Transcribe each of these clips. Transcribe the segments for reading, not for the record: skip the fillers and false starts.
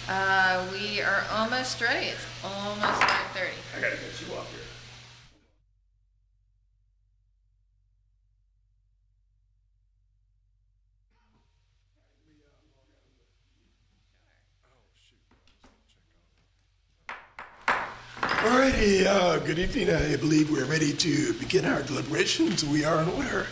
We are almost ready. It's almost 5:30. I gotta get you up here. Alrighty, good evening. I believe we're ready to begin our deliberations. We are in order.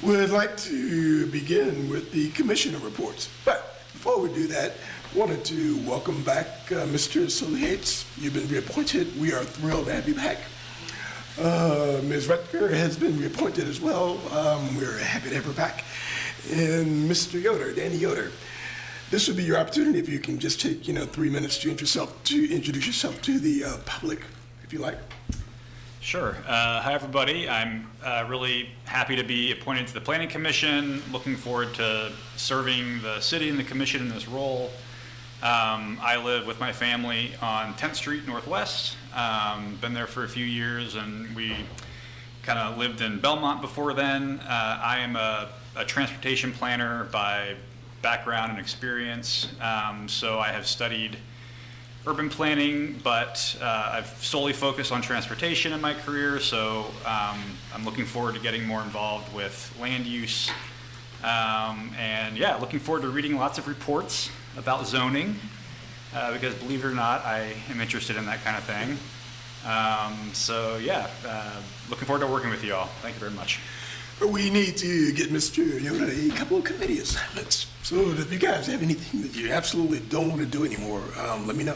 Would like to begin with the commissioner reports. But before we do that, wanted to welcome back Mr. Sully Yates. You've been reappointed. We are thrilled to have you back. Ms. Rutger has been reappointed as well. We're happy to have her back. And Mr. Yoder, Danny Yoder. This would be your opportunity if you can just take 3 minutes to introduce yourself to the public, if you like. Sure. Hi, everybody. I'm really happy to be appointed to the Planning Commission. Looking forward to serving the city and the commission in this role. I live with my family on 10th Street Northwest. Been there for a few years, and we kind of lived in Belmont before then. I am a transportation planner by background and experience. So I have studied urban planning, but I've solely focused on transportation in my career. So I'm looking forward to getting more involved with land use. And yeah, looking forward to reading lots of reports about zoning, because believe it or not, I am interested in that kind of thing. So yeah, looking forward to working with you all. Thank you very much. We need to get Mr. Yoder a couple of committee assignments. So if you guys have anything that you absolutely don't want to do anymore, let me know.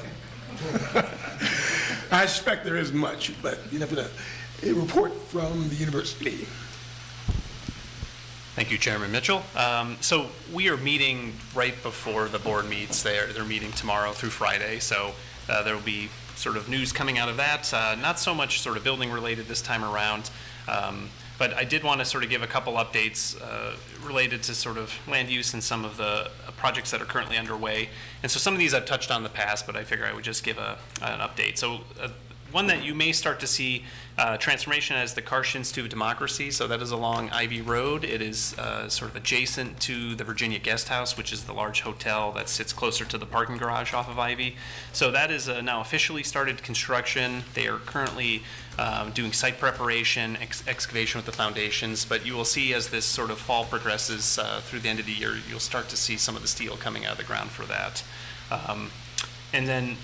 I suspect there isn't much, but you never know. A report from the university. Thank you, Chairman Mitchell. So we are meeting right before the board meets. They're meeting tomorrow through Friday, so there will be sort of news coming out of that. Not so much sort of building related this time around, but I did want to sort of give a couple updates related to sort of land use and some of the projects that are currently underway. And so some of these I've touched on in the past, but I figure I would just give an update. So one that you may start to see transformation as the Karsh Institute of Democracy. So that is along Ivy Road. It is sort of adjacent to the Virginia Guest House, which is the large hotel that sits closer to the parking garage off of Ivy. So that is now officially started construction. They are currently doing site preparation, excavation with the foundations, but you will see as this sort of fall progresses through the end of the year, you'll start to see some of the steel coming out of the ground for that. And then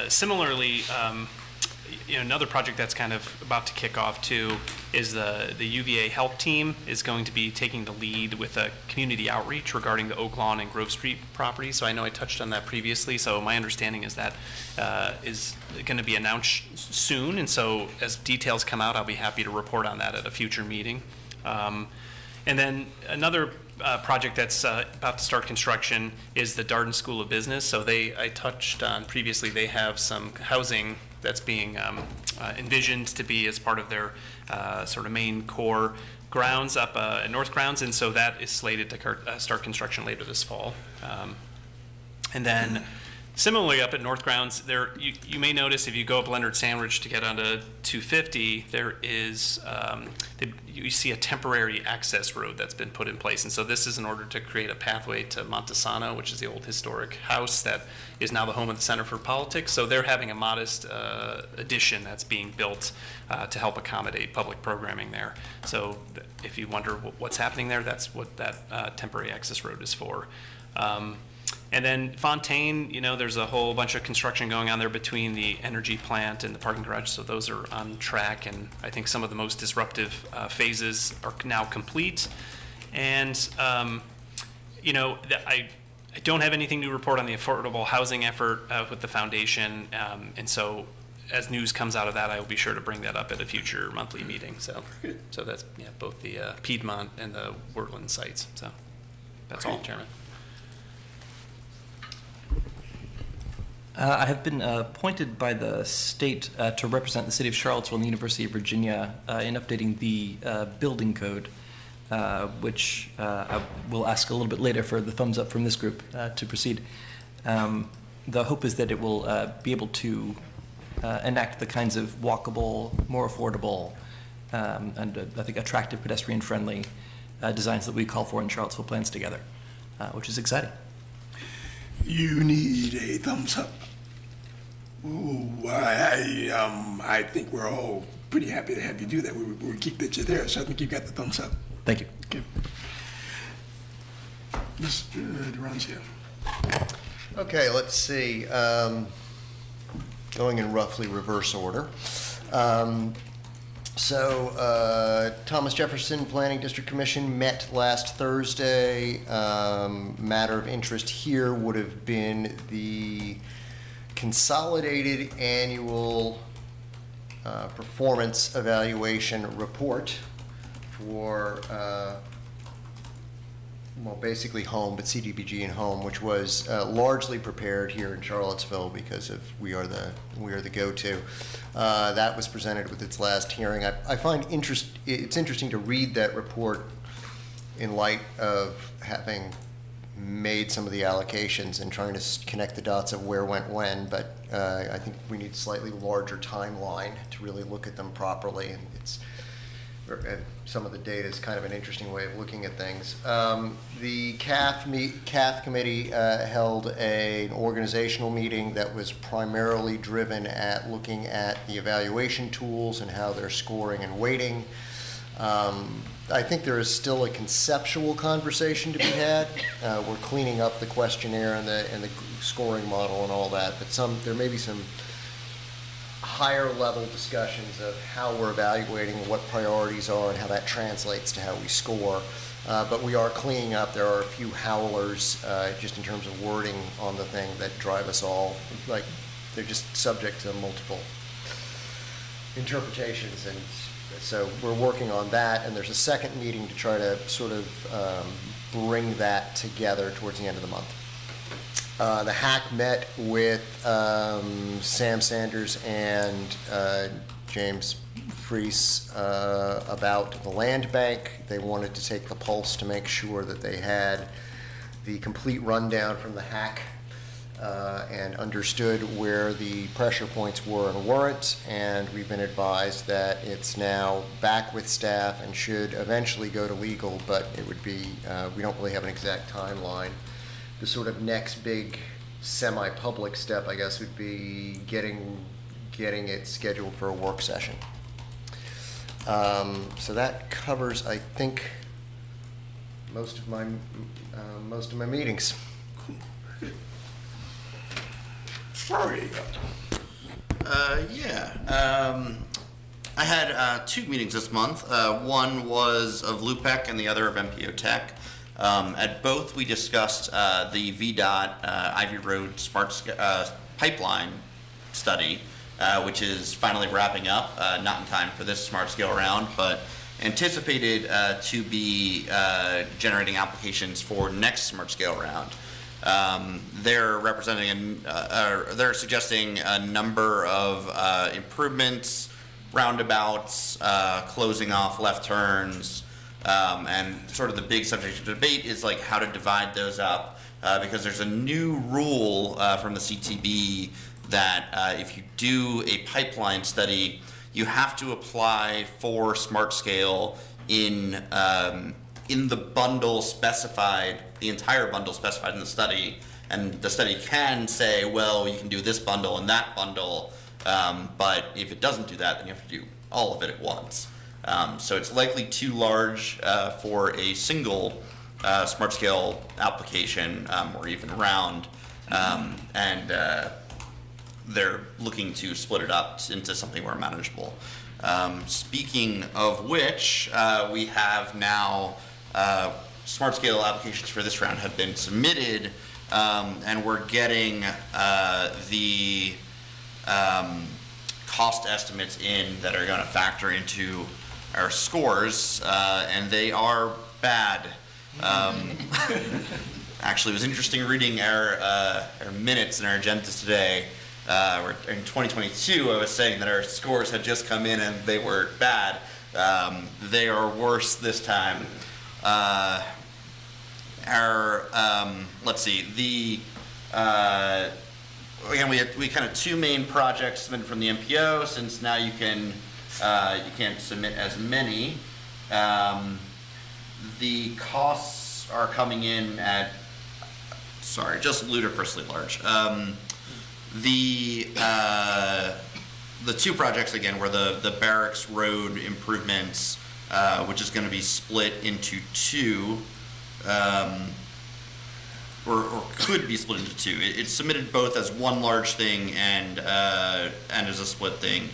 similarly, another project that's kind of about to kick off too is the UVA help team is going to be taking the lead with a community outreach regarding the Oak Lawn and Grove Street property. So I know I touched on that previously. So my understanding is that is going to be announced soon. And so as details come out, I'll be happy to report on that at a future meeting. And then another project that's about to start construction is the Darden School of Business. So I touched on previously, they have some housing that's being envisioned to be as part of their sort of main core grounds up at North Grounds, and so that is slated to start construction later this fall. And then similarly up at North Grounds, you may notice if you go up Leonard Sandwich to get onto 250, there is you see a temporary access road that's been put in place, and so this is in order to create a pathway to Montesano, which is the old historic house that is now the home of the Center for Politics. So they're having a modest addition that's being built to help accommodate public programming there. So if you wonder what's happening there, that's what that temporary access road is for. And then Fontaine, there's a whole bunch of construction going on there between the energy plant and the parking garage, so those are on track, and I think some of the most disruptive phases are now complete. And, I don't have anything to report on the affordable housing effort with the foundation, and so as news comes out of that, I will be sure to bring that up at a future monthly meeting. So that's both the Piedmont and the Wordland sites. So that's all, Chairman. I have been appointed by the state to represent the city of Charlottesville and the University of Virginia in updating the building code, which I will ask a little bit later for the thumbs up from this group to proceed. The hope is that it will be able to enact the kinds of walkable, more affordable, and I think attractive pedestrian-friendly designs that we call for in Charlottesville Plans Together, which is exciting. You need a thumbs up. Ooh, I think we're all pretty happy to have you do that. We keep that you're there, so I think you got the thumbs up. Thank you. Okay. Mr. Durancio. Okay, let's see. Going in roughly reverse order. Thomas Jefferson Planning District Commission met last Thursday. Matter of interest here would have been the consolidated annual performance evaluation report for basically home, but CDBG and home, which was largely prepared here in Charlottesville because of we are the go-to. That was presented with its last hearing. I find it's interesting to read that report in light of having made some of the allocations and trying to connect the dots of where went when, but I think we need a slightly larger timeline to really look at them properly, and some of the data is kind of an interesting way of looking at things. The CAF committee held an organizational meeting that was primarily driven at looking at the evaluation tools and how they're scoring and weighting. I think there is still a conceptual conversation to be had. We're cleaning up the questionnaire and the scoring model and all that, but there may be some higher level discussions of how we're evaluating, what priorities are, and how that translates to how we score. But we are cleaning up. There are a few howlers just in terms of wording on the thing that drive us all. Like, they're just subject to multiple interpretations. And so we're working on that. And there's a second meeting to try to sort of bring that together towards the end of the month. The HAC met with Sam Sanders and James Freese about the land bank. They wanted to take the pulse to make sure that they had the complete rundown from the HAC and understood where the pressure points were and weren't. And we've been advised that it's now back with staff and should eventually go to legal, but it would be, we don't really have an exact timeline. The sort of next big semi-public step, I guess, would be getting it scheduled for a work session. So that covers, I think, most of my meetings. Sorry. I had 2 meetings this month. One was of LUPEC and the other of MPO Tech. At both, we discussed the VDOT Ivy Road Smart Pipeline study, which is finally wrapping up, not in time for this smart scale round, but anticipated to be generating applications for next smart scale round. They're they're suggesting a number of improvements, roundabouts, closing off left turns. And sort of the big subject of debate is like how to divide those up, because there's a new rule from the CTB that if you do a pipeline study, you have to apply for smart scale in the bundle specified, the entire bundle specified in the study, and the study can say, well, you can do this bundle and that bundle, but if it doesn't do that, then you have to do all of it at once. So it's likely too large for a single smart scale application or even round, and they're looking to split it up into something more manageable. Speaking of which, we have now smart scale applications for this round have been submitted, and we're getting the cost estimates in that are going to factor into our scores, and they are bad. Actually, it was interesting reading our minutes and our agendas today. In 2022, I was saying that our scores had just come in and they were bad. They are worse this time. Let's see, again, we kind of 2 main projects submitted from the MPO, since now you can't submit as many. The costs are coming in at sorry, just ludicrously large. The two projects again were the Barracks Road improvements, which is going to be split into two, or could be split into two. It's submitted both as one large thing and as a split thing.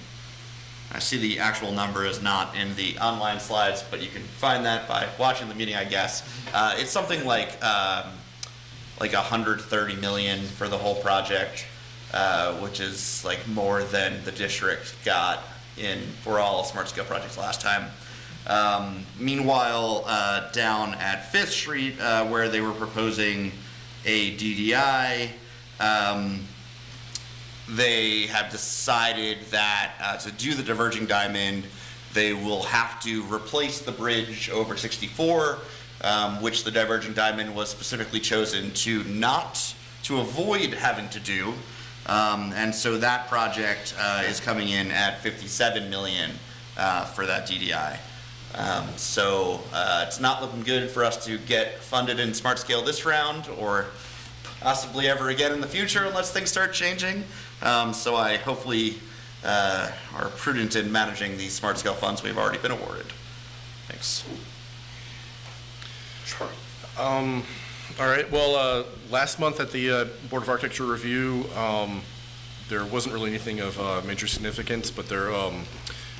I see the actual number is not in the online slides, but you can find that by watching the meeting, I guess. It's something like 130 million for the whole project, which is like more than the district got for all smart scale projects last time. Meanwhile, down at 5th Street, where they were proposing a DDI, they have decided that to do the diverging diamond, they will have to replace the bridge over 64, which the diverging diamond was specifically chosen to avoid having to do. And so that project is coming in at 57 million for that DDI. So it's not looking good for us to get funded in smart scale this round, or possibly ever again in the future unless things start changing. So I hopefully are prudent in managing the smart scale funds we've already been awarded. Thanks. Sure. All right. Well, last month at the Board of Architecture review, there wasn't really anything of major significance, but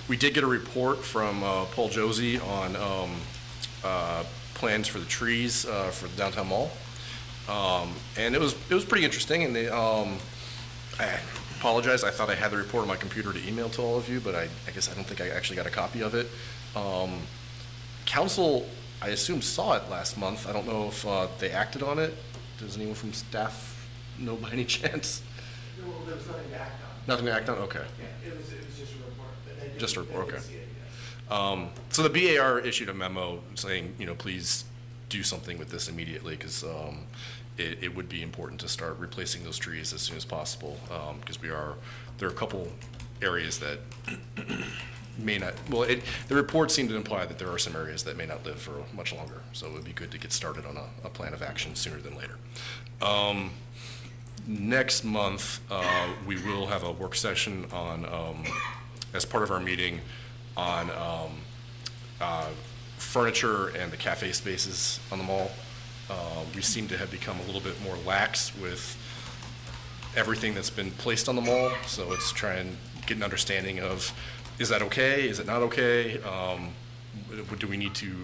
we did get a report from Paul Josie on plans for the trees for the downtown mall, and it was pretty interesting. And I apologize. I thought I had the report on my computer to email to all of you, but I guess I don't think I actually got a copy of it. Council, I assume, saw it last month. I don't know if they acted on it. Does anyone from staff know by any chance? Well, there was nothing to act on. Nothing to act on? Okay. Yeah, it was just a report. But they didn't- Just a they report, didn't okay. see it yet. So the BAR issued a memo saying, please do something with this immediately, because it would be important to start replacing those trees as soon as possible, because there are a couple areas that may not, the report seemed to imply that there are some areas that may not live for much longer, so it would be good to get started on a plan of action sooner than later. Next month, we will have a work session on, as part of our meeting, on furniture and the cafe spaces on the mall. We seem to have become a little bit more lax with everything that's been placed on the mall, so let's try and get an understanding of, is that okay, is it not okay? Do we need to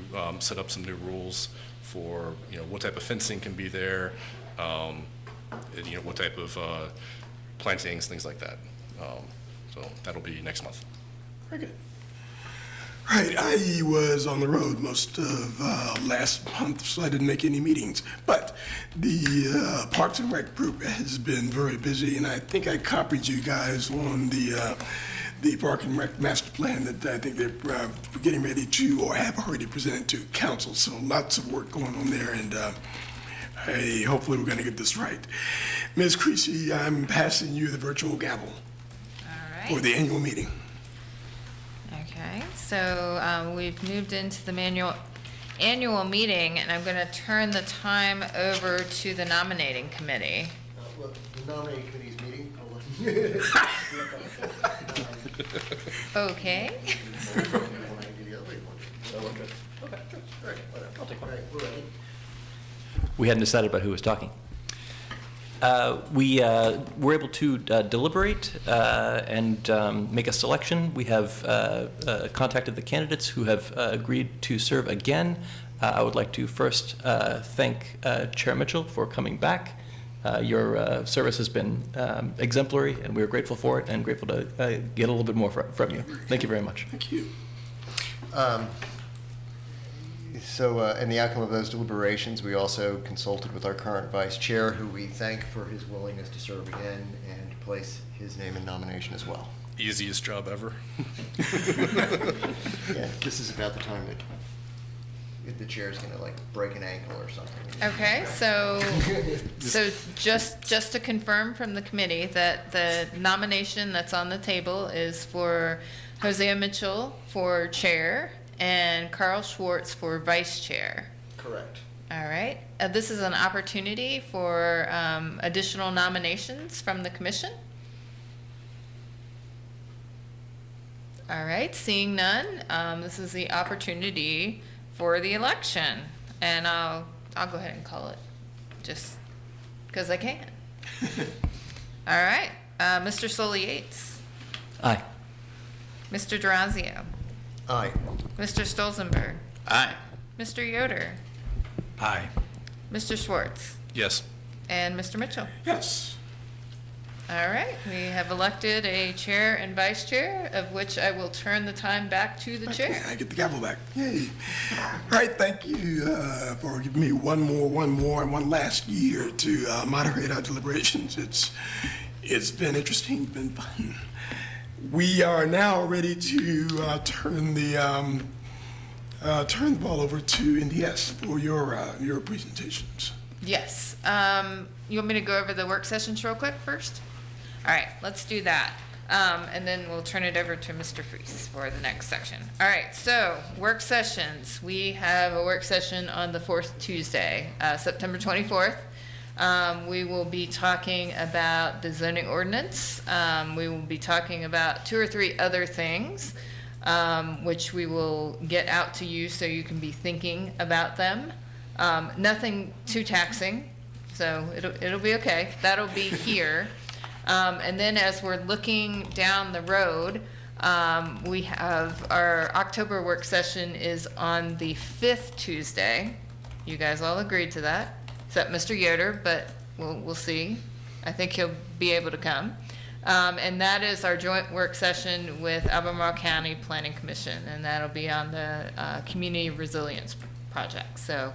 set up some new rules for, what type of fencing can be there, what type of plantings, things like that. So that'll be next month. Very good. Right, I was on the road most of last month, so I didn't make any meetings. But the Parks and Rec group has been very busy, and I think I copied you guys on the Park and Rec master plan that I think they're getting ready to, or have already presented to council. So lots of work going on there, and hopefully we're going to get this right. Ms. Creasy, I'm passing you the virtual gavel All for right. the annual meeting. Okay, so we've moved into the annual meeting, and I'm going to turn the time over to the nominating committee. Well, the nominating committee's meeting, Okay. We hadn't decided about who was talking. We were able to deliberate and make a selection. We have contacted the candidates who have agreed to serve again. I would like to first thank Chair Mitchell for coming back. Your service has been exemplary, and we are grateful for it and grateful to get a little bit more from you. Thank you very much. Thank you. So, in the outcome of those deliberations, we also consulted with our current vice chair, who we thank for his willingness to serve again and place his name in nomination as well. Easiest job ever. Yeah, this is about the time that the chair's gonna break an ankle or something. Okay, so just to confirm from the committee that the nomination that's on the table is for Hosea Mitchell for chair and Carl Schwartz for vice chair. Correct. All right. This is an opportunity for additional nominations from the commission. All right, seeing none, this is the opportunity for the election. And I'll go ahead and call it, just because I can. All right, Mr. Solly Yates, Aye. Mr. Durazio, Aye. Mr. Stolzenberg, Aye. Mr. Yoder, Aye. Mr. Schwartz, Yes. and Mr. Mitchell. Yes. All right, we have elected a chair and vice chair, of which I will turn the time back to the chair. I get the gavel back. Yay. All right, thank you for giving me one more, and one last year to moderate our deliberations. It's been interesting, been fun. We are now ready to turn the ball over to NDS for your presentations. Yes. You want me to go over the work sessions real quick first? All right, let's do that. And then we'll turn it over to Mr. Freese for the next section. All right, so work sessions. We have a work session on the fourth Tuesday, September 24th. We will be talking about the zoning ordinance. We will be talking about 2 or 3 other things, which we will get out to you so you can be thinking about them. Nothing too taxing, so it'll be okay. That'll be here. And then as we're looking down the road, we have our October work session is on the 5th Tuesday. You guys all agreed to that, except Mr. Yoder, but we'll see. I think he'll be able to come. And that is our joint work session with Albemarle County Planning Commission, and that'll be on the Community Resilience Project. So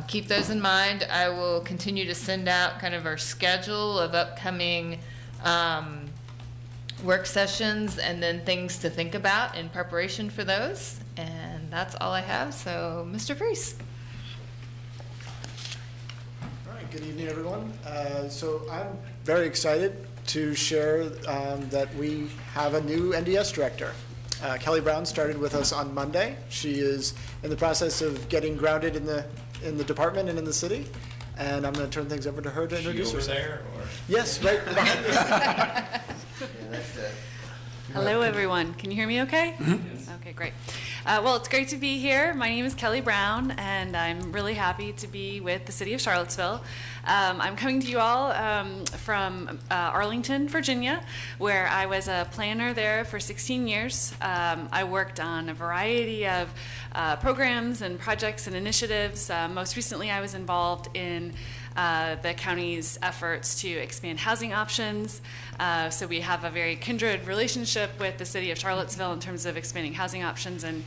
keep those in mind. I will continue to send out kind of our schedule of upcoming work sessions and then things to think about in preparation for those. And that's all I have. So, Mr. Freese. All right, good evening, everyone. So I'm very excited to share that we have a new NDS director. Kelly Brown started with us on Monday. She is in the process of getting grounded in the department and in the city, and I'm going to turn things over to her to introduce herself. there, or? Yes, right behind you. Hello, everyone. Can you hear me okay? Okay, great. Well, it's great to be here. My name is Kelly Brown, and I'm really happy to be with the City of Charlottesville. I'm coming to you all from Arlington, Virginia, where I was a planner there for 16 years. I worked on a variety of programs and projects and initiatives. Most recently, I was involved in the county's efforts to expand housing options. So we have a very kindred relationship with the City of Charlottesville in terms of expanding housing options in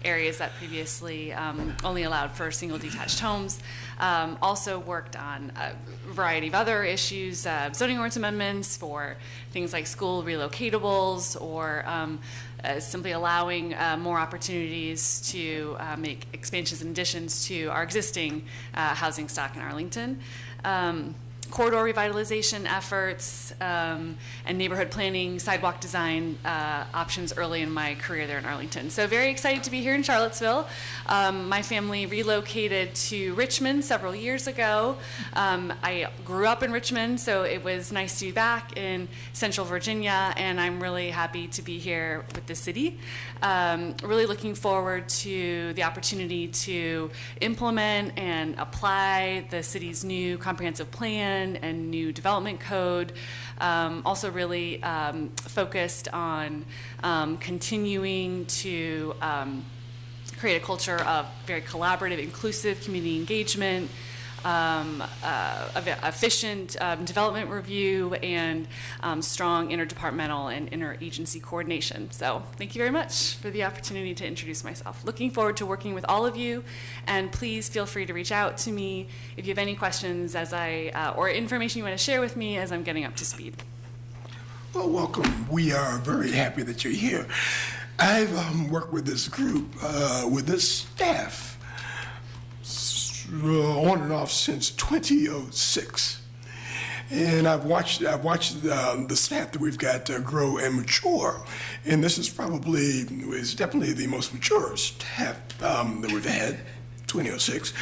areas that previously only allowed for single detached homes. Also worked on a variety of other issues, zoning ordinance amendments for things like school relocatables, or simply allowing more opportunities to make expansions and additions to our existing housing stock in Arlington. Corridor revitalization efforts and neighborhood planning, sidewalk design options early in my career there in Arlington. So very excited to be here in Charlottesville. My family relocated to Richmond several years ago. I grew up in Richmond, so it was nice to be back in Central Virginia, and I'm really happy to be here with the city. Really looking forward to the opportunity to implement and apply the city's new comprehensive plan and new development code. Also really focused on continuing to create a culture of very collaborative, inclusive community engagement, efficient development review, and strong interdepartmental and interagency coordination. So thank you very much for the opportunity to introduce myself. Looking forward to working with all of you, and please feel free to reach out to me if you have any questions or information you want to share with me as I'm getting up to speed. Well, welcome. We are very happy that you're here. I've worked with this group, with this staff, on and off since 2006, and I've watched the staff that we've got grow and mature, and this is definitely the most mature staff that we've had 2006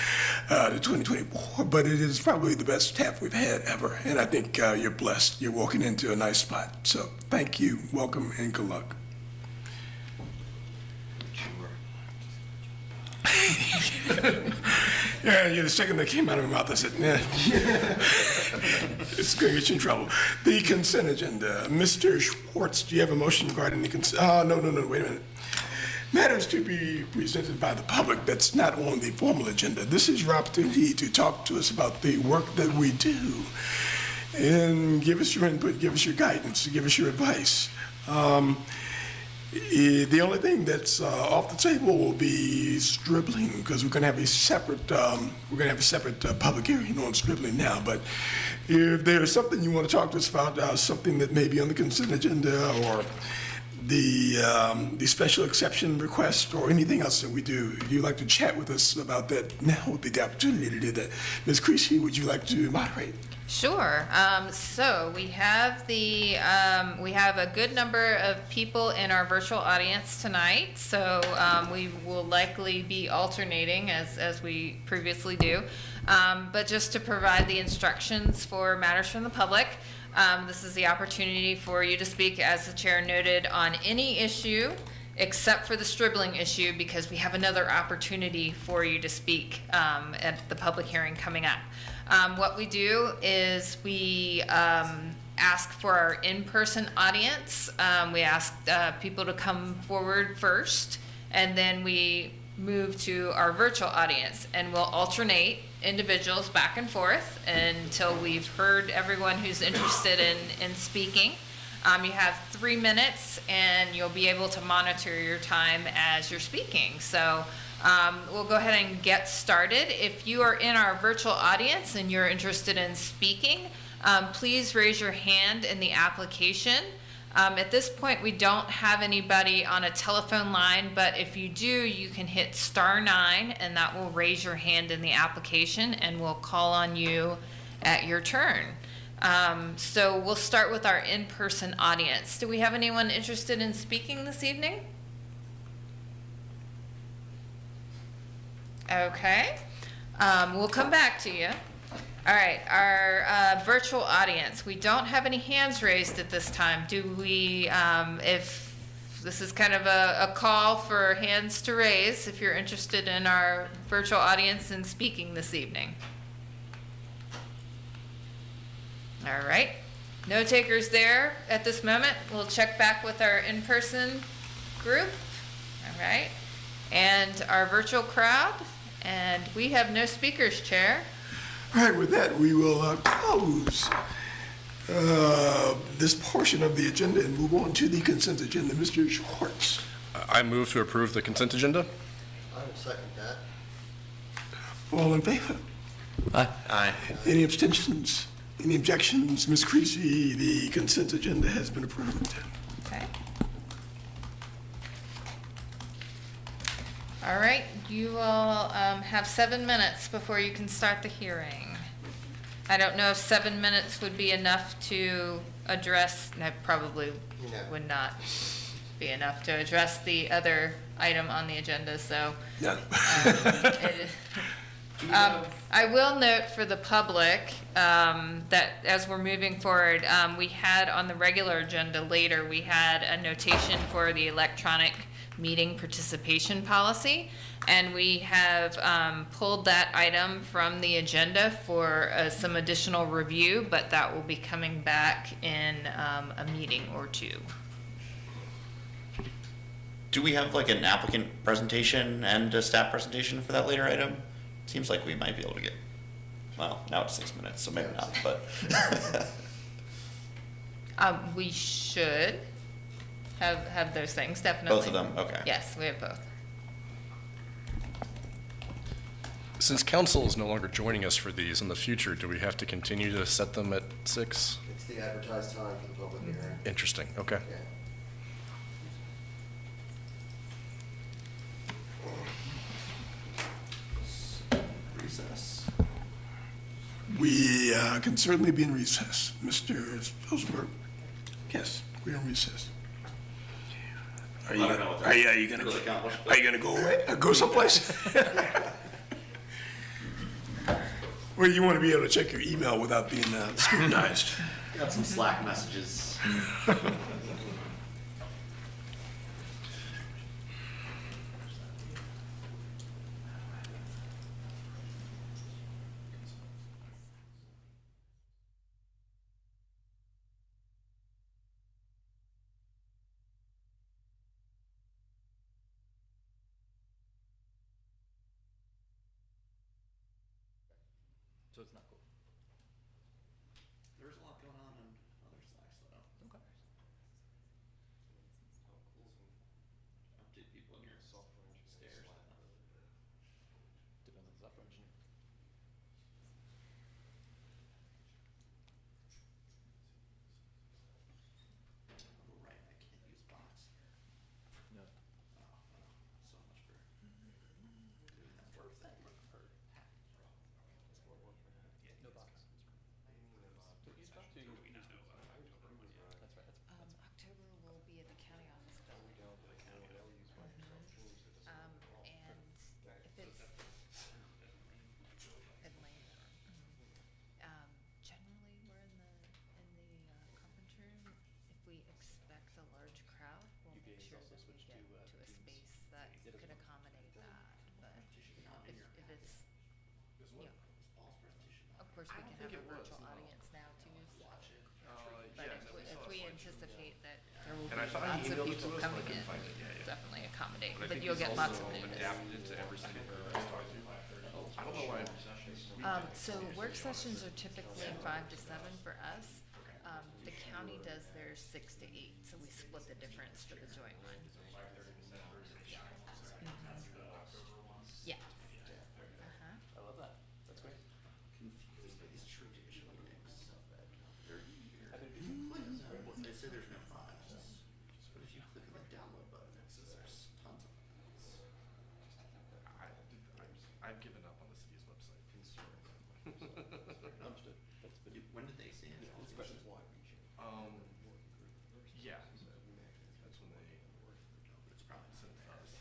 to 2024, but it is probably the best staff we've had ever, and I think you're blessed. You're walking into a nice spot. So thank you, welcome, and good luck. Yeah, you're the second that came out of my mouth. I said, yeah. It's going to get you in trouble. The consent agenda. Mr. Schwartz, do you have a motion regarding the consent? No, wait a minute. Matters to be presented by the public that's not on the formal agenda. This is your opportunity to talk to us about the work that we do and give us your input, give us your guidance, give us your advice. The only thing that's off the table will be Stribling, because we're going to have a separate public hearing on Stribling now. But if there's something you want to talk to us about, something that may be on the consent agenda, or the special exception request, or anything else that we do, if you'd like to chat with us about that, now would be the opportunity to do that. Ms. Creasy, would you like to moderate? Sure. So we have we have a good number of people in our virtual audience tonight. So we will likely be alternating as we previously do. But just to provide the instructions for matters from the public, this is the opportunity for you to speak, as the chair noted, on any issue except for the Stribling issue, because we have another opportunity for you to speak at the public hearing coming up. What we do is we ask for our in-person audience. We ask people to come forward first, and then we move to our virtual audience, and we'll alternate individuals back and forth until we've heard everyone who's interested in speaking. You have 3 minutes, and you'll be able to monitor your time as you're speaking. So we'll go ahead and get started. If you are in our virtual audience and you're interested in speaking, please raise your hand in the application. At this point, we don't have anybody on a telephone line, but if you do, you can hit *9, and that will raise your hand in the application, and we'll call on you at your turn. So we'll start with our in-person audience. Do we have anyone interested in speaking this evening? Okay. We'll come back to you. All right, our virtual audience. We don't have any hands raised at this time. Do we, if this is kind of a call for hands to raise, if you're interested in our virtual audience and speaking this evening. All right, no takers there at this moment. We'll check back with our in-person group. All right, and our virtual crowd. And we have no speakers, Chair. All right, with that, we will close this portion of the agenda and move on to the consent agenda. Mr. Schwartz. I move to approve the consent agenda. I will second that. All in favor? Aye. Any abstentions? Any objections? Ms. Creasy, the consent agenda has been approved. Okay. All right, you will have 7 minutes before you can start the hearing. I don't know if 7 minutes would be enough to address, no, probably would not be enough to address the other item on the agenda, so. No. I will note for the public that as we're moving forward, we had on the regular agenda later, we had a notation for the electronic meeting participation policy, and we have pulled that item from the agenda for some additional review, but that will be coming back in a meeting or two. Do we have like an applicant presentation and a staff presentation for that later item? Seems like we might be able to get, well, now it's 6 minutes, so maybe not, but. We should have those things, definitely. Both of them, okay. Yes, we have both. Since council is no longer joining us for these in the future, do we have to continue to set them at 6? It's the advertised time for the public hearing. Interesting, okay. Yeah. Recess. We can certainly be in recess. Mr. Spilsberg? Yes, we're in recess. Are you gonna go away? Go someplace? Well, you want to be able to check your email without being scrutinized. Got some Slack messages. So it's not cool. There's a lot going on other Slacks though. Okay. Update people in your software stairs. Depends on the software engineer. Oh, right, I can't use bots. No. Oh, so much for doing that work thing. No box. Don't use box? That's right. October will be at the county office building. And if it's Atlanta, generally we're in the conference room. If we expect a large crowd, we'll make sure that we get to a space that could accommodate that. But if it's, you know, of course, we can have a virtual audience now too, so. But if we anticipate that there will be And I thought I lots of emailed it people to us, but I coming couldn't in, find it. Yeah, we'll yeah. definitely accommodate, I but think you'll he's get lots of also notice. adapted into every single person I've talked to. I don't know why. So work sessions are typically 5 to 7 for us. The county does theirs 6 to 8, so we split the difference for the joint one. Yeah. Uh-huh. I love that. That's great. Confused by these traditional links. They're weird. They say there's no files, but if you click on the download button, it says there's tons of files. I've given up on the city's website. Understood. That's been. When did they say it? Yeah. That's when they It's probably sent it to us.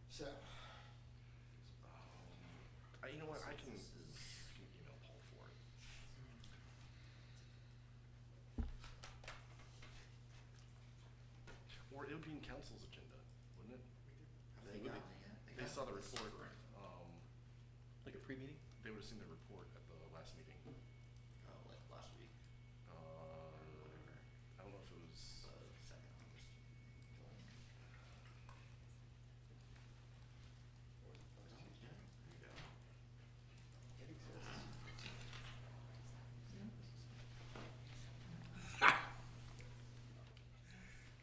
So, You know what, I can email Paul for it. Or it would be in council's agenda, wouldn't it? Have they got it yet? They saw the report. Like a pre-meeting? They would have seen the report at the last meeting. Oh, like last week. I don't know if it was. Second August. Yeah, there you go. it exists.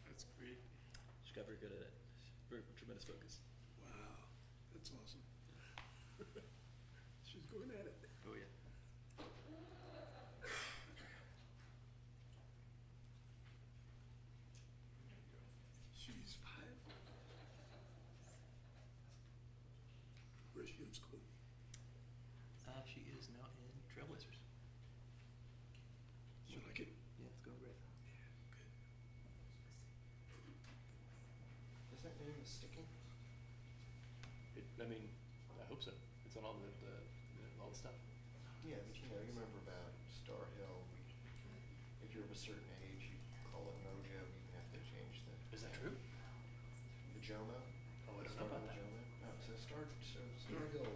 That's great. She got very good at it. Very tremendous focus. Wow, that's awesome. She's going at it. Oh, yeah. She's 5. Where's she in school? She is now in Trailblazers. You like it? Yeah, it's going great. Yeah, good. Is that name sticking? I mean, I hope so. It's on all all the stuff. Yeah, but you remember about Star Hill, if you're of a certain age, you call it Mojo, you have to change the. Is that true? The Jomo. Oh, I don't know about that. No, so Star Hill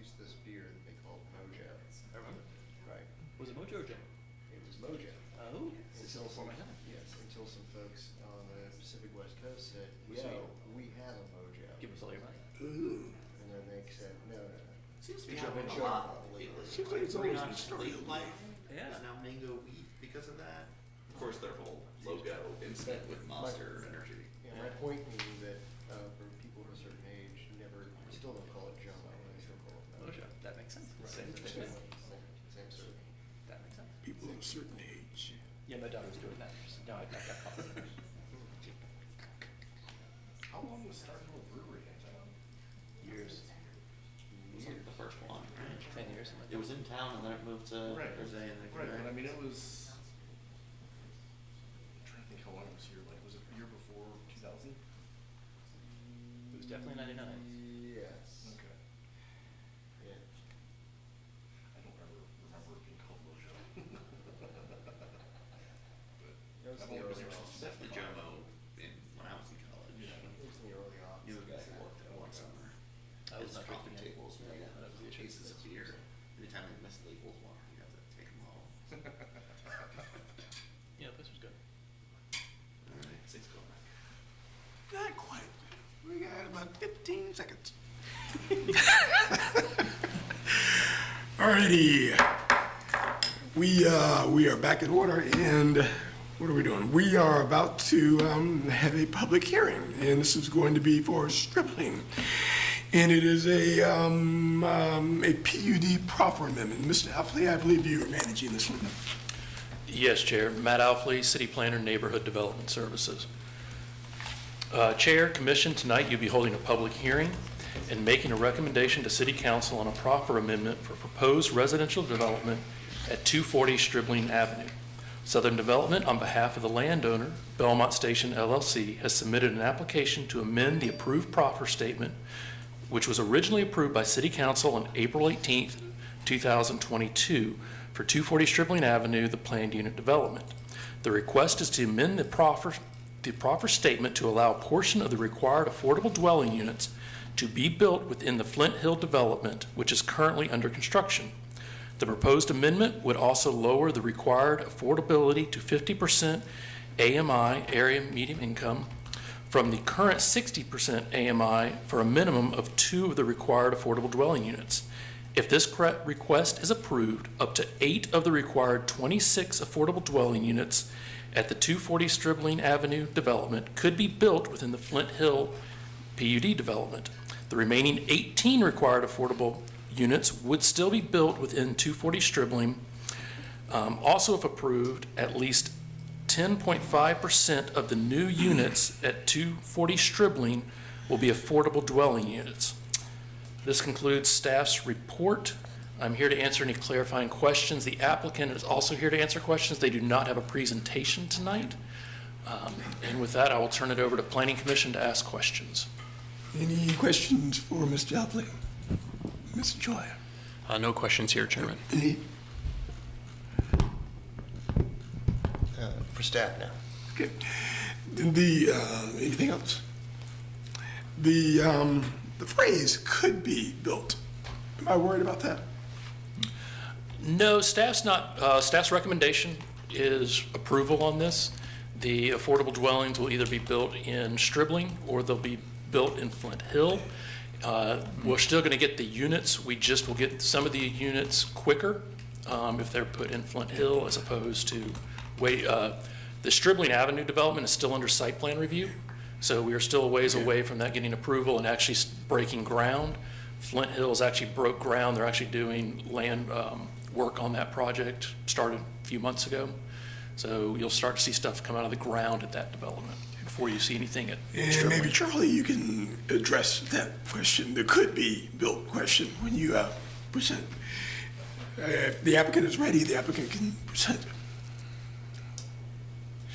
used this beer that they called Mojo. I remember. Right. Was it Mojo or Joe? It was Mojo. Oh, Until before my time. Yes, until some folks on the Pacific West Coast said, So yo, we have a Mojo. Give us all your money. Ooh. And then they said, no. Seems to be Joe happening a Joe. lot lately. Seems like it's always been Greenock Star Hill. Lake Life Yeah. is now Mango Wheat because of that. Of course, their whole logo incident with Monster Energy. Yeah, my point being that for people of a certain age, we still don't call it Jomo, we still call it Mojo. Mojo. That makes sense. Same Same. same sort of. That makes sense. People of a certain age. Yeah, my daughter was doing that. No, I got caught. How long was Star Hill Brewery in town? Years. It was like the first one, right? 10 years. Something like It was in town and then it moved to Right. Jose and then Right, Quebec. but I mean, it was. I'm trying to think how long it was here. Like, was it the year before 2000? It was definitely 99. Yes. Okay. Yeah. I don't 10 seconds. Alrighty. We are back in order, and what are we doing? We are about to have a public hearing, and this is going to be for Stripling. And it is a PUD proffer amendment. Mr. Alfley, I believe you are managing this one. Yes, Chair. Matt Alfley, City Planner, Neighborhood Development Services. Chair, Commission, tonight you'll be holding a public hearing and making a recommendation to City Council on a proffer amendment for proposed residential development at 240 Stribling Avenue. Southern Development, on behalf of the landowner, Belmont Station LLC, has submitted an application to amend the approved proffer statement, which was originally approved by City Council on April 18th, 2022, for 240 Stribling Avenue, the planned unit development. The request is to amend the proffer statement to allow a portion of the required affordable dwelling units to be built within the Flint Hill development, which is currently under construction. The proposed amendment would also lower the required affordability to 50% AMI, area median income, from the current 60% AMI for a minimum of 2 of the required affordable dwelling units. If this request is approved, up to 8 of the required 26 affordable dwelling units at the 240 Stribling Avenue development could be built within the Flint Hill PUD development. The remaining 18 required affordable units would still be built within 240 Stribling. Also, if approved, at least 10.5% of the new units at 240 Stribling will be affordable dwelling units. This concludes staff's report. I'm here to answer any clarifying questions. The applicant is also here to answer questions. They do not have a presentation tonight. And with that, I will turn it over to Planning Commission to ask questions. Any questions for Mr. Alfley? Mr. Joy? No questions here, Chairman. Any? For staff now. Okay. Anything else? The phrase "could be built." Am I worried about that? No, staff's recommendation is approval on this. The affordable dwellings will either be built in Stribling or they'll be built in Flint Hill. We're still going to get the units. We just will get some of the units quicker if they're put in Flint Hill as opposed to wait. The Stribling Avenue development is still under site plan review, so we are still a ways away from that getting approval and actually breaking ground. Flint Hills actually broke ground. They're actually doing land work on that project, started a few months ago. So you'll start to see stuff come out of the ground at that development before you see anything at And Stribling. maybe, Charlie, you can address that question, the could be built question, when you present. If the applicant is ready, the applicant can present.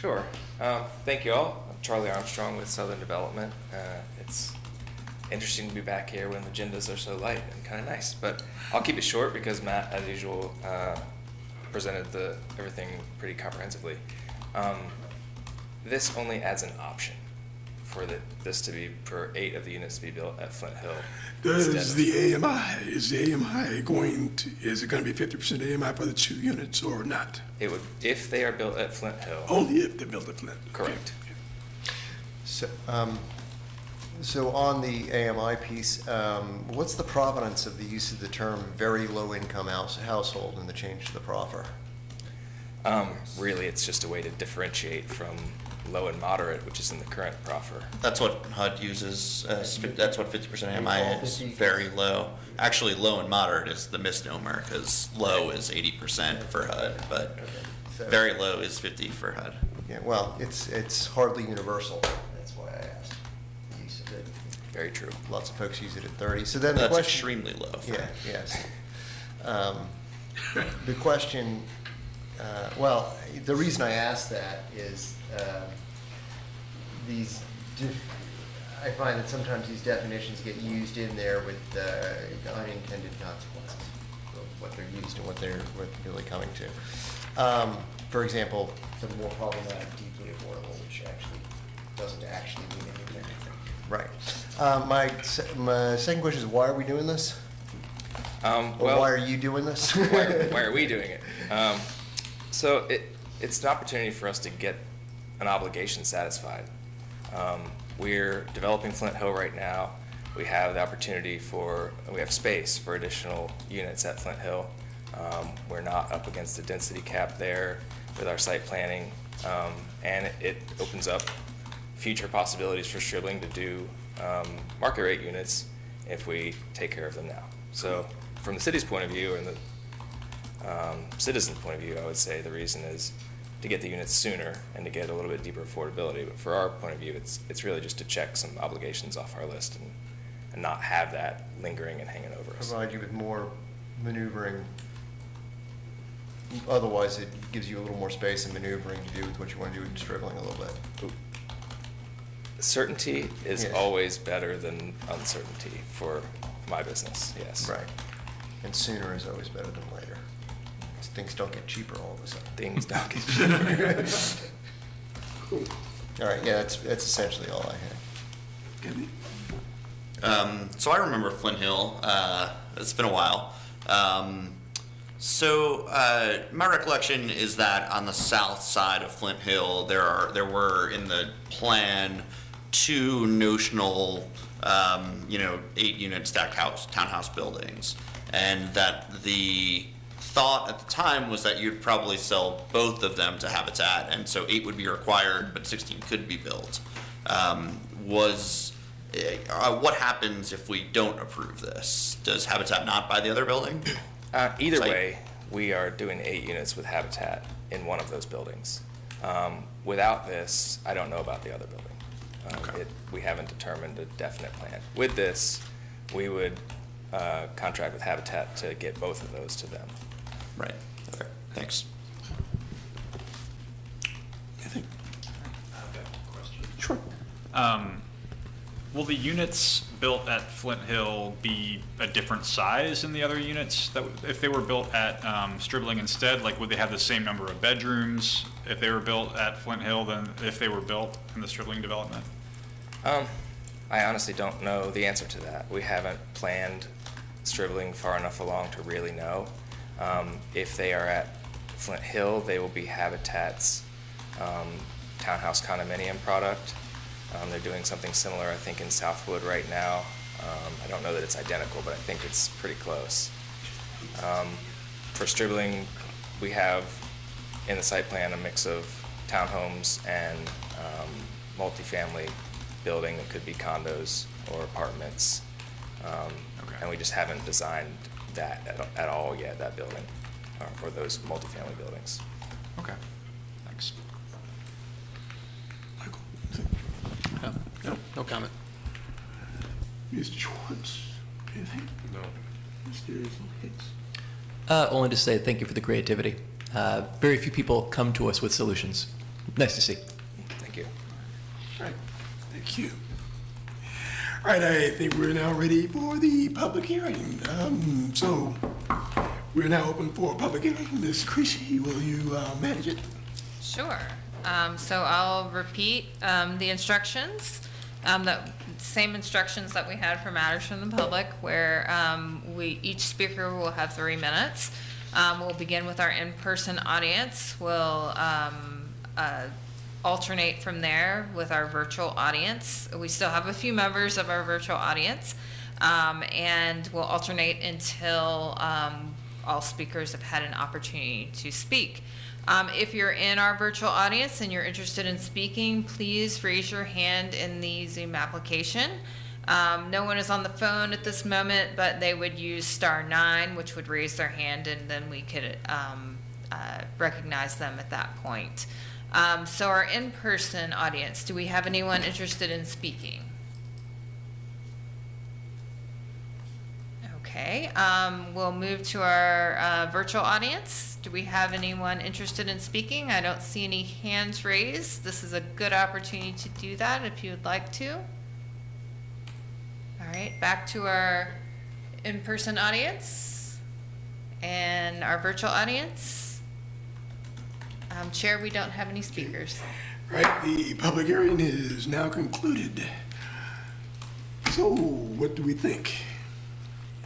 Sure. Thank you all. I'm Charlie Armstrong with Southern Development. It's interesting to be back here when the agendas are so light and kind of nice, but I'll keep it short because Matt, as usual, presented everything pretty comprehensively. This only adds an option for for 8 of the units to be built at Flint Hill. Is the AMI going to be 50% AMI for the 2 units or not? It would, if they are built at Flint Hill. Only if they're built at Flint. Correct. So, so on the AMI piece, what's the provenance of the use of the term very low income household in the change to the proffer? Really, it's just a way to differentiate from low and moderate, which is in the current proffer. That's what HUD uses, that's what 50% AMI is, very low. Actually, low and moderate is the misnomer, because low is 80% for HUD, but very low is 50 for HUD. Yeah, well, it's hardly universal. That's why I asked the use of it. Very true. Lots of folks use it at 30. So then the That's question. extremely low. Yeah, yes. The question, well, the reason I asked that is I find that sometimes these definitions get used in there with unintended consequences of what they're used and what they're really coming to. For example, the more problematic deeply affordable, which actually doesn't actually mean anything. Right. My second question is, why are we doing this? Or why are you doing this? why are we doing it? So it's an opportunity for us to get an obligation satisfied. We're developing Flint Hill right now. we have the opportunity we have space for additional units at Flint Hill. We're not up against the density cap there with our site planning, and it opens up future possibilities for Stribling to do market rate units if we take care of them now. So from the city's point of view and the citizen's point of view, I would say the reason is to get the units sooner and to get a little bit deeper affordability. But for our point of view, it's really just to check some obligations off our list and not have that lingering and hanging over us. Provide you with more maneuvering. Otherwise, it gives you a little more space and maneuvering to do with what you want to do with Stribling a little bit. Certainty is Yes. always better than uncertainty for my business, yes. Right. And sooner is always better than later. 'Cause things don't get cheaper all of a sudden. Things don't get All right, yeah, that's essentially all I had. Kevin? So I remember Flint Hill. It's been a while. My recollection is that on the south side of Flint Hill, there were in the plan 2 notional, 8-unit stacked townhouse buildings, and that the thought at the time was that you'd probably sell both of them to Habitat, and so 8 would be required, but 16 could be built. What happens if we don't approve this? Does Habitat not buy the other building? Either Site. way, we are doing 8 units with Habitat in one of those buildings. Without this, I don't know about the other building. We haven't determined a definite plan. With this, we would contract with Habitat to get both of those to them. Right. Okay. Thanks. Sure. Will the units built at Flint Hill be a different size than the other units? That if they were built at Stribling instead, like would they have the same number of bedrooms if they were built at Flint Hill than if they were built in the Stribling development? I honestly don't know the answer to that. We haven't planned Stribling far enough along to really know. If they are at Flint Hill, they will be Habitat's townhouse condominium product. They're doing something similar, I think, in Southwood right now. I don't know that it's identical, but I think it's pretty close. For Stribling, we have in the site plan a mix of townhomes and multifamily building that could be condos or apartments. And we just haven't designed that at all yet, that building, or those multifamily buildings. Okay, thanks. Michael? No comment. Mr. Schwartz? Anything? No. Mr. Hicks? Only to say thank you for the creativity. Very few people come to us with solutions. Nice to see. Thank you. All right, thank you. All right, I think we're now ready for the public hearing. So we're now open for a public hearing. Ms. Creasy, will you manage it? Sure. So I'll repeat the instructions, the same instructions that we had for matters from the public, where each speaker will have 3 minutes. We'll begin with our in-person audience. We'll alternate from there with our virtual audience. We still have a few members of our virtual audience, and we'll alternate until all speakers have had an opportunity to speak. If you're in our virtual audience and you're interested in speaking, please raise your hand in the Zoom application. No one is on the phone at this moment, but they would use *9, which would raise their hand, and then we could recognize them at that point. So our in-person audience, do we have anyone interested in speaking? Okay, we'll move to our virtual audience. Do we have anyone interested in speaking? I don't see any hands raised. This is a good opportunity to do that if you would like to. All right, back to our in-person audience and our virtual audience. Chair, we don't have any speakers. All right, the public hearing is now concluded. So what do we think?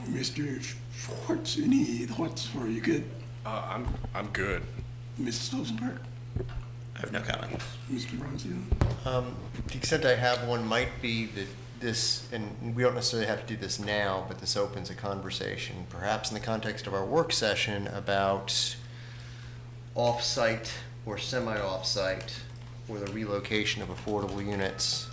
Mr. Schwartz, any thoughts? Or are you good? I'm good. Mrs. Rosenberg? I have no comment. Mr. Bronzio? The extent I have one might be that this, and we don't necessarily have to do this now, but this opens a conversation, perhaps in the context of our work session, about off-site or semi-off-site or the relocation of affordable units.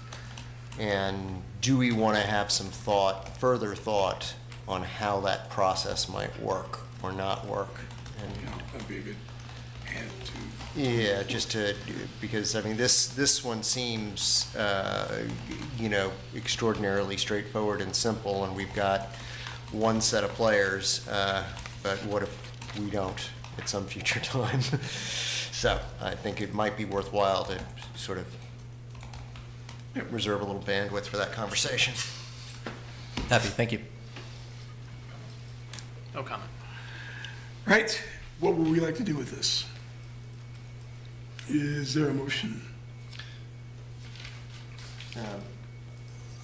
And do we want to have some thought, further thought, on how that process might work or not work? And That'd be a good add to. yeah, just to, because, I mean, this one seems, extraordinarily straightforward and simple, and we've got one set of players, but what if we don't at some future time? So I think it might be worthwhile to sort of reserve a little bandwidth for that conversation. Happy, thank you. No comment. Right, what would we like to do with this? Is there a motion?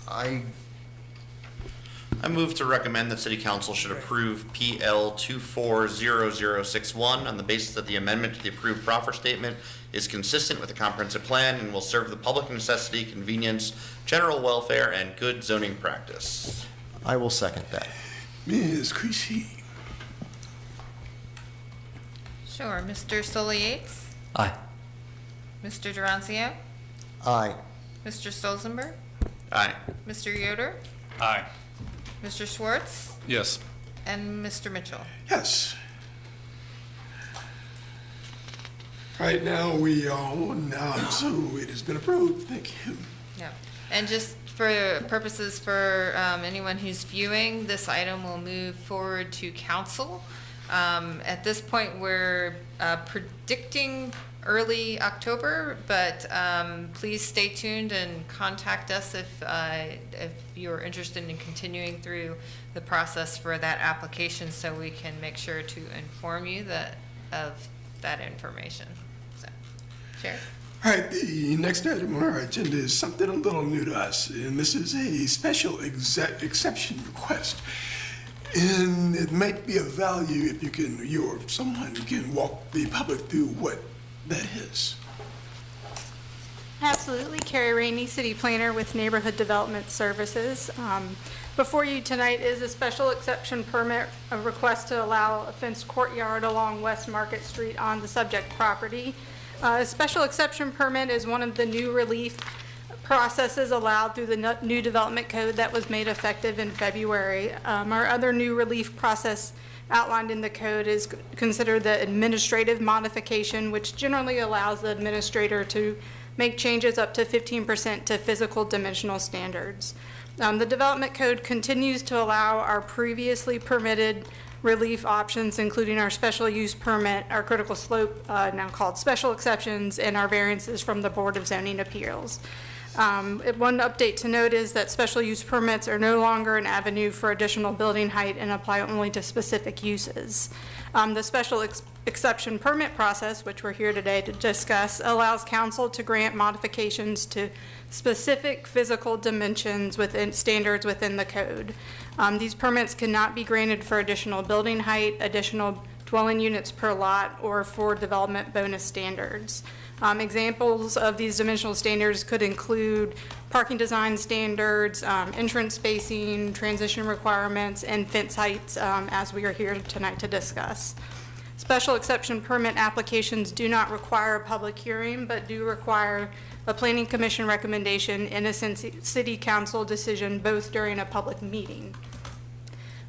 I I move to recommend that City Council should approve PL 240061 on the basis that the amendment to the approved proffer statement is consistent with the comprehensive plan and will serve the public necessity, convenience, general welfare, and good zoning practice. I will second that. Ms. Creasy? Sure. Mr. Soliates? Aye. Mr. Durancio? Aye. Mr. Stolzenberg? Aye. Mr. Yoder? Aye. Mr. Schwartz? Yes. And Mr. Mitchell? Yes. Right now, we are on, so it has been approved. Thank you. Yeah. And just for purposes for anyone who's viewing, this item will move forward to council. At this point, we're predicting early October, but please stay tuned and contact us if you're interested in continuing through the process for that application, so we can make sure to inform you of that information. So, Chair? All right, the next item on our agenda is something a little new to us, and this is a special exception request. And it might be of value if you or someone can walk the public through what that is. Absolutely. Carrie Rainey, City Planner with Neighborhood Development Services. Before you tonight is a special exception permit, a request to allow a fenced courtyard along West Market Street on the subject property. A special exception permit is one of the new relief processes allowed through the new development code that was made effective in February. Our other new relief process outlined in the code is considered the administrative modification, which generally allows the administrator to make changes up to 15% to physical dimensional standards. The development code continues to allow our previously permitted relief options, including our special use permit, our critical slope, now called special exceptions, and our variances from the Board of Zoning Appeals. One update to note is that special use permits are no longer an avenue for additional building height and apply only to specific uses. The special exception permit process, which we're here today to discuss, allows council to grant modifications to specific physical dimensions within standards within the code. These permits cannot be granted for additional building height, additional dwelling units per lot, or for development bonus standards. Examples of these dimensional standards could include parking design standards, entrance spacing, transition requirements, and fence heights, as we are here tonight to discuss. Special exception permit applications do not require a public hearing, but do require a planning commission recommendation and a city council decision, both during a public meeting.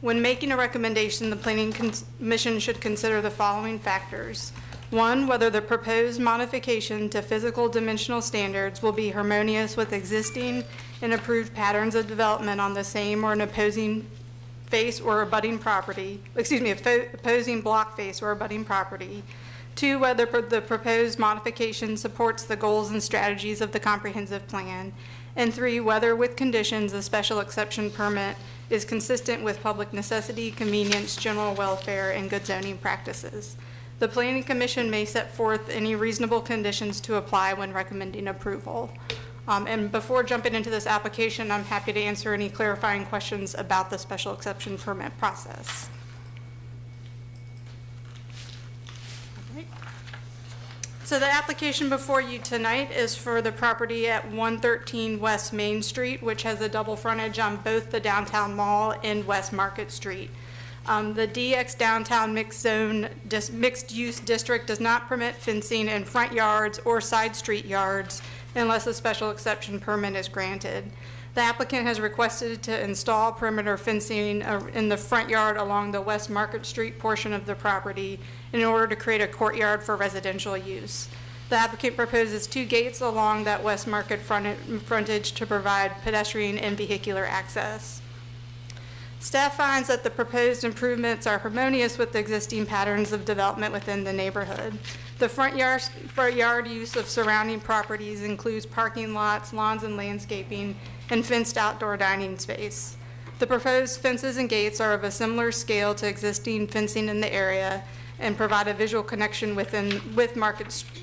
When making a recommendation, the planning commission should consider the following factors. 1, whether the proposed modification to physical dimensional standards will be harmonious with existing and approved patterns of development on the same or an opposing face or abutting property, opposing block face or abutting property. 2, whether the proposed modification supports the goals and strategies of the comprehensive plan. And 3, whether with conditions the special exception permit is consistent with public necessity, convenience, general welfare, and good zoning practices. The Planning Commission may set forth any reasonable conditions to apply when recommending approval. And before jumping into this application, I'm happy to answer any clarifying questions about the special exception permit process. All right. So the application before you tonight is for the property at 113 West Main Street, which has a double frontage on both the downtown mall and West Market Street. The DX Downtown Mixed Use District does not permit fencing in front yards or side street yards unless a special exception permit is granted. The applicant has requested to install perimeter fencing in the front yard along the West Market Street portion of the property in order to create a courtyard for residential use. The applicant proposes 2 gates along that West Market frontage to provide pedestrian and vehicular access. Staff finds that the proposed improvements are harmonious with the existing patterns of development within the neighborhood. The front yard use of surrounding properties includes parking lots, lawns and landscaping, and fenced outdoor dining space. The proposed fences and gates are of a similar scale to existing fencing in the area and provide a visual connection with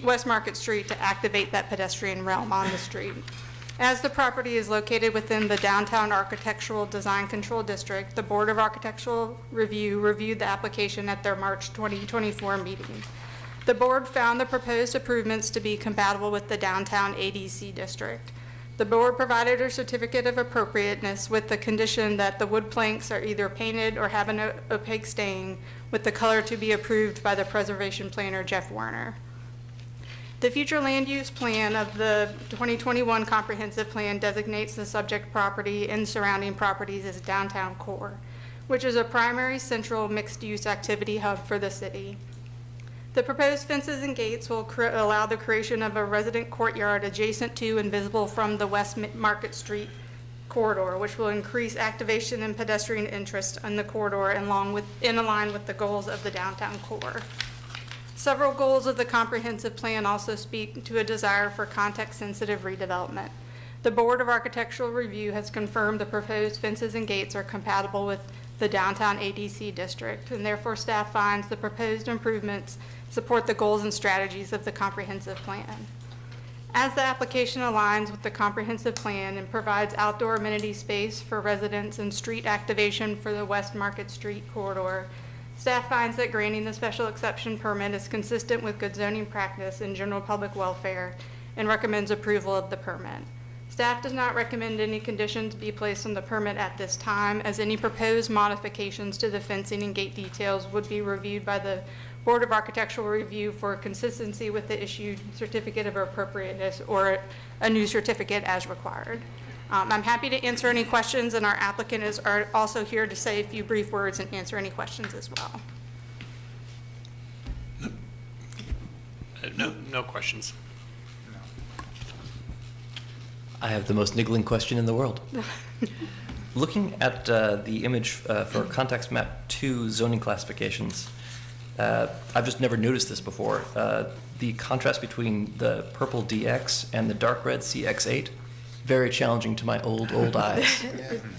West Market Street to activate that pedestrian realm on the street. As the property is located within the Downtown Architectural Design Control District, the Board of Architectural Review reviewed the application at their March 2024 meeting. The board found the proposed improvements to be compatible with the Downtown ADC District. The board provided a certificate of appropriateness with the condition that the wood planks are either painted or have an opaque stain, with the color to be approved by the preservation planner, Jeff Werner. The future land use plan of the 2021 comprehensive plan designates the subject property and surrounding properties as downtown core, which is a primary central mixed-use activity hub for the city. The proposed fences and gates will allow the creation of a resident courtyard adjacent to and visible from the West Market Street corridor, which will increase activation and pedestrian interest in the corridor in line with the goals of the downtown core. Several goals of the comprehensive plan also speak to a desire for context-sensitive redevelopment. The Board of Architectural Review has confirmed the proposed fences and gates are compatible with the downtown ADC district, and therefore staff finds the proposed improvements support the goals and strategies of the comprehensive plan. As the application aligns with the comprehensive plan and provides outdoor amenity space for residents and street activation for the West Market Street corridor, staff finds that granting the special exception permit is consistent with good zoning practice and general public welfare and recommends approval of the permit. Staff does not recommend any conditions be placed on the permit at this time, as any proposed modifications to the fencing and gate details would be reviewed by the Board of Architectural Review for consistency with the issued certificate of appropriateness or a new certificate as required. I'm happy to answer any questions, and our applicant is also here to say a few brief words and answer any questions as well. No questions. I have the most niggling question in the world. Looking at the image for context map 2 zoning classifications, I've just never noticed this before. The contrast between the purple DX and the dark red CX8, very challenging to my old eyes.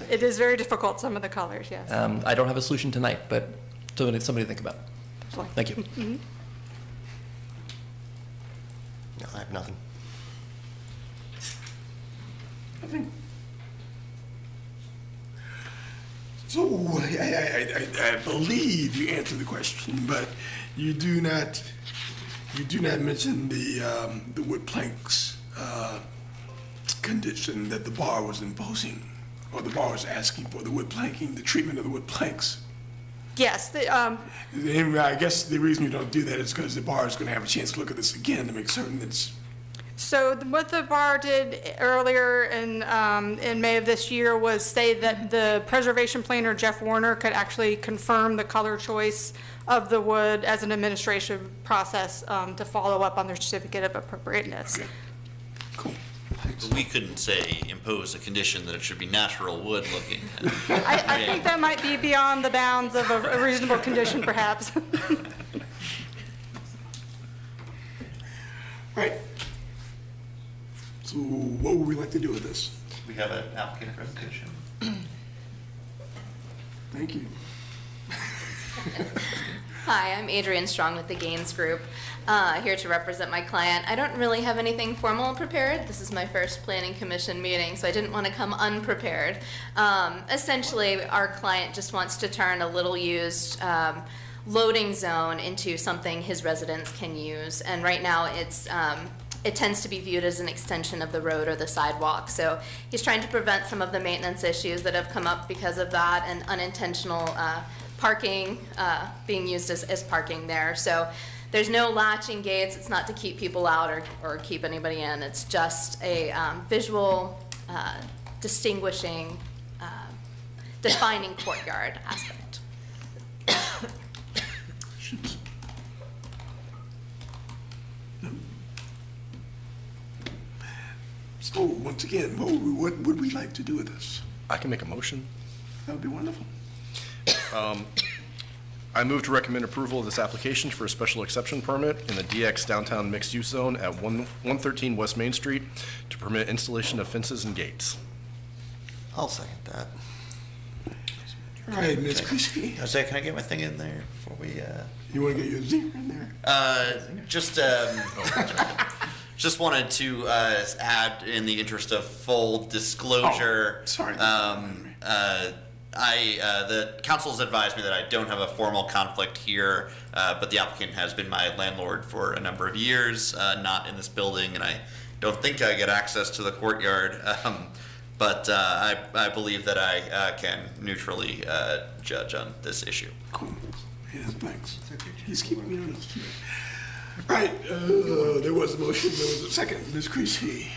It is very difficult, some of the colors, yes. I don't have a solution tonight, but somebody to think about. Thank you. Mm-hmm. No, I have nothing. So I believe you answered the question, but you do not mention the wood planks condition that the bar was imposing, or the bar was asking for the wood planking, the treatment of the wood planks. Yes, And I guess the reason you don't do that is because the bar is going to have a chance to look at this again to make certain that it's. so what the bar did earlier in May of this year was say that the preservation planner, Jeff Werner, could actually confirm the color choice of the wood as an administrative process to follow up on their certificate of appropriateness. Okay. Cool. We couldn't say impose a condition that it should be natural wood looking. I think that might be beyond the bounds of a reasonable condition, perhaps. Right. So what would we like to do with this? We have an applicant presentation. Thank you. Hi, I'm Adrienne Strong with the Gaines Group, here to represent my client. I don't really have anything formal prepared. This is my first Planning Commission meeting, so I didn't want to come unprepared. Essentially, our client just wants to turn a little used loading zone into something his residents can use. And right now, it tends to be viewed as an extension of the road or the sidewalk. So he's trying to prevent some of the maintenance issues that have come up because of that, and unintentional parking being used as parking there. So there's no latching gates. It's not to keep people out or keep anybody in. It's just a visual distinguishing, defining courtyard aspect. So, once again, what would we like to do with this? I can make a motion. That would be wonderful. I move to recommend approval of this application for a special exception permit in the DX Downtown Mixed Use Zone at 113 West Main Street to permit installation of fences and gates. I'll second that. All right, Ms. Christie, I was like, can I get my thing in there before we? you want to get your zero in there? Just wanted to add, in the interest of full disclosure. Oh, sorry. The council's advised me that I don't have a formal conflict here, but the applicant has been my landlord for a number of years, not in this building, and I don't think I get access to the courtyard. But I believe that I can neutrally judge on this issue. Cool. Yeah, thanks. He's keeping me honest. All right, there was a motion, there was a second. Ms. Christie.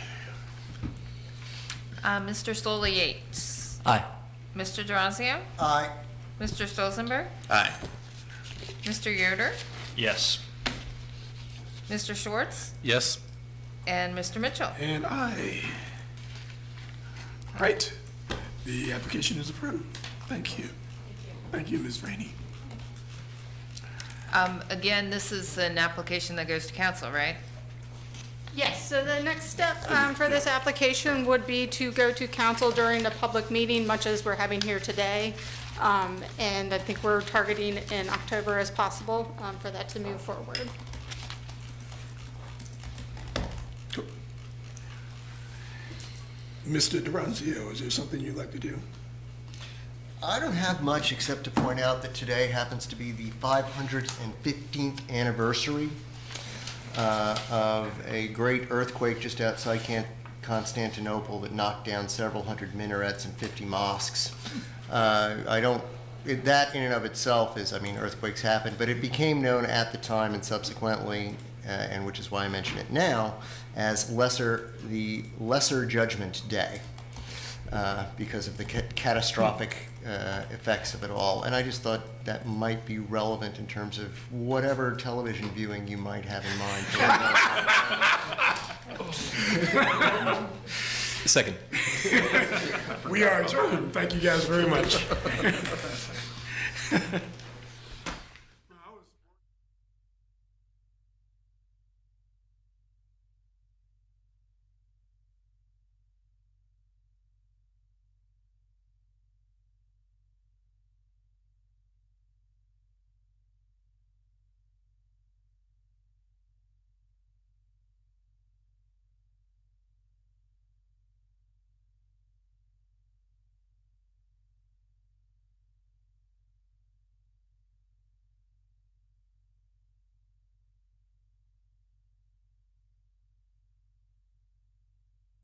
Mr. Stola Yates. Aye. Mr. Durazio. Aye. Mr. Stolzenberg. Aye. Mr. Yoder. Yes. Mr. Schwartz. Yes? And Mr. Mitchell. And aye. All right, the application is approved. Thank you. Thank you, Ms. Rainey. Again, this is an application that goes to council, right? Yes, so the next step for this application would be to go to council during the public meeting, much as we're having here today. And I think we're targeting in October as possible for that to move forward. Cool. Mr. Durazio, is there something you'd like to do? I don't have much except to point out that today happens to be the 515th anniversary of a great earthquake just outside Constantinople that knocked down several hundred minarets and 50 mosques. That in and of itself is, earthquakes happen, but it became known at the time and subsequently, and which is why I mention it now, as the Lesser Judgment Day, because of the catastrophic effects of it all. And I just thought that might be relevant in terms of whatever television viewing you might have in mind. Second. We are adjourned. Thank you guys very much.